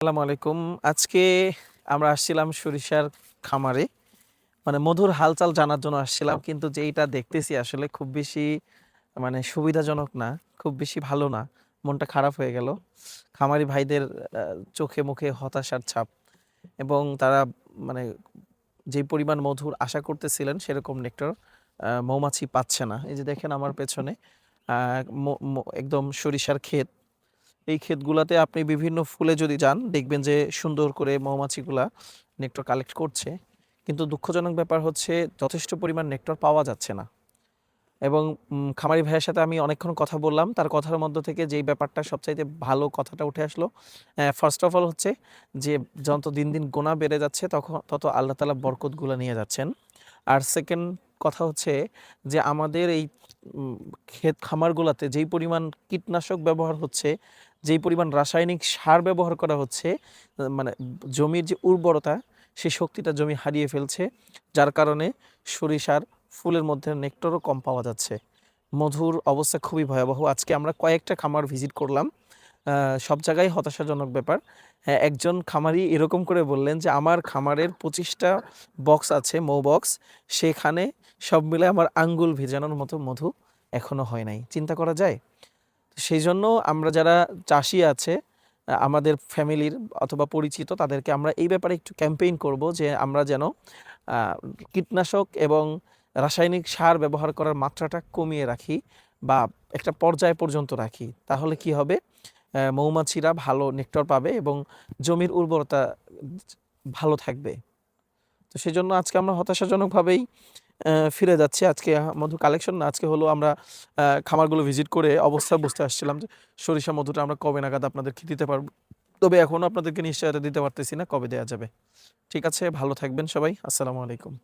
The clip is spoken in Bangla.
আসসালামু আলাইকুম। আজকে আমরা আসছিলাম সরিষার খামারে। মানে মধুর হালচাল জানার জন্য আসছিলাম। কিন্তু যেইটা দেখতেছি আসলে খুব বেশি সুবিধাজনক না, খুব বেশি ভালো না। মনটা খারাপ হয়ে গেল। খামারি ভাইদের চোখে মুখে হতাশার ছাপ এবং তারা মানে যেই পরিমাণ মধুর আশা করতেছিলেন সেরকম নেক্টার মৌমাছি পাচ্ছে না। এই যে দেখেন আমার পেছনে আ ম ম একদম সরিষার ক্ষেত। এই ক্ষেতগুলাতে আপনি বিভিন্ন ফুলে যদি যান দেখবেন যে সুন্দর করে মৌমাছিগুলা নেক্টার কালেক্ট করছে। কিন্তু দুঃখজনক ব্যাপার হচ্ছে যথেষ্ট পরিমাণ নেক্টার পাওয়া যাচ্ছে না। এবং খামারি ভাইয়ের সাথে আমি অনেকক্ষণ কথা বললাম। তার কথার মধ্য থেকে যেই ব্যাপারটা সবচাইতে ভালো কথাটা উঠে আসলো, ফার্স্ট অফ অল হচ্ছে যে যত দিন, দিন গোনা বেড়ে যাচ্ছে তত আল্লাহ তাআলা বরকতগুলা নিয়ে যাচ্ছেন। আর সেকেন্ড কথা হচ্ছে যে আমাদের এই উম ক্ষেত খামারগুলাতে যেই পরিমাণ কীটনাশক ব্যবহার হচ্ছে, যেই পরিমাণ রাসায়নিক সার ব্যবহার করা হচ্ছে, জমির যে উর্বরতা, সেই শক্তিটা জমি হারিয়ে ফেলছে। যার কারণে সরিষার ফুলের মধ্যে নেক্টারও কম পাওয়া যাচ্ছে। মধুর অবস্থা খুবই ভয়াবহ। আজকে আমরা কয়েকটা খামার ভিজিট করলাম। আ সব জায়গায় হতাশাজনক ব্যাপার। হ্যাঁ, একজন খামারি এরকম করে বললেন যে, "আমার খামারের ২৫ টা বক্স আছে, মৌ বক্স। সেখানে সব মিলে আমার আঙ্গুল ভেজানোর মতো মধু এখনো হয় নাই।" চিন্তা করা যায়? সেইজন্য আমরা যারা চাষী আছে, আমাদের ফ্যামিলির অথবা পরিচিত তাদেরকে আমরা এই ব্যাপারে একটু ক্যাম্পেইন করব যে আমরা যেন আ কীটনাশক এবং রাসায়নিক সার ব্যবহার করার মাত্রাটা কমিয়ে রাখি বা একটা পর্যায় পর্যন্ত রাখি। তাহলে কি হবে? মৌমাছিরা ভালো নেক্টার পাবে এবং জমির উর্বরতা ভালো থাকবে। তো সেজন্য আজকে আমরা হতাশাজনকভাবেই ফিরে যাচ্ছি। আজকে মধু কালেকশন না, আজকে হলো আমরা খামারগুলো ভিজিট করে অবস্থা বুঝতে আসছিলাম যে সরিষা মধুটা আমরা কবে নাগাদ আপনাদেরকে দিতে পারব। তবে এখনো আপনাদেরকে নিশ্চয়তা দিতে পারতেছি না কবে দেয়া যাবে। ঠিক আছে, ভালো থাকবেন সবাই। আসসালামু আলাইকুম।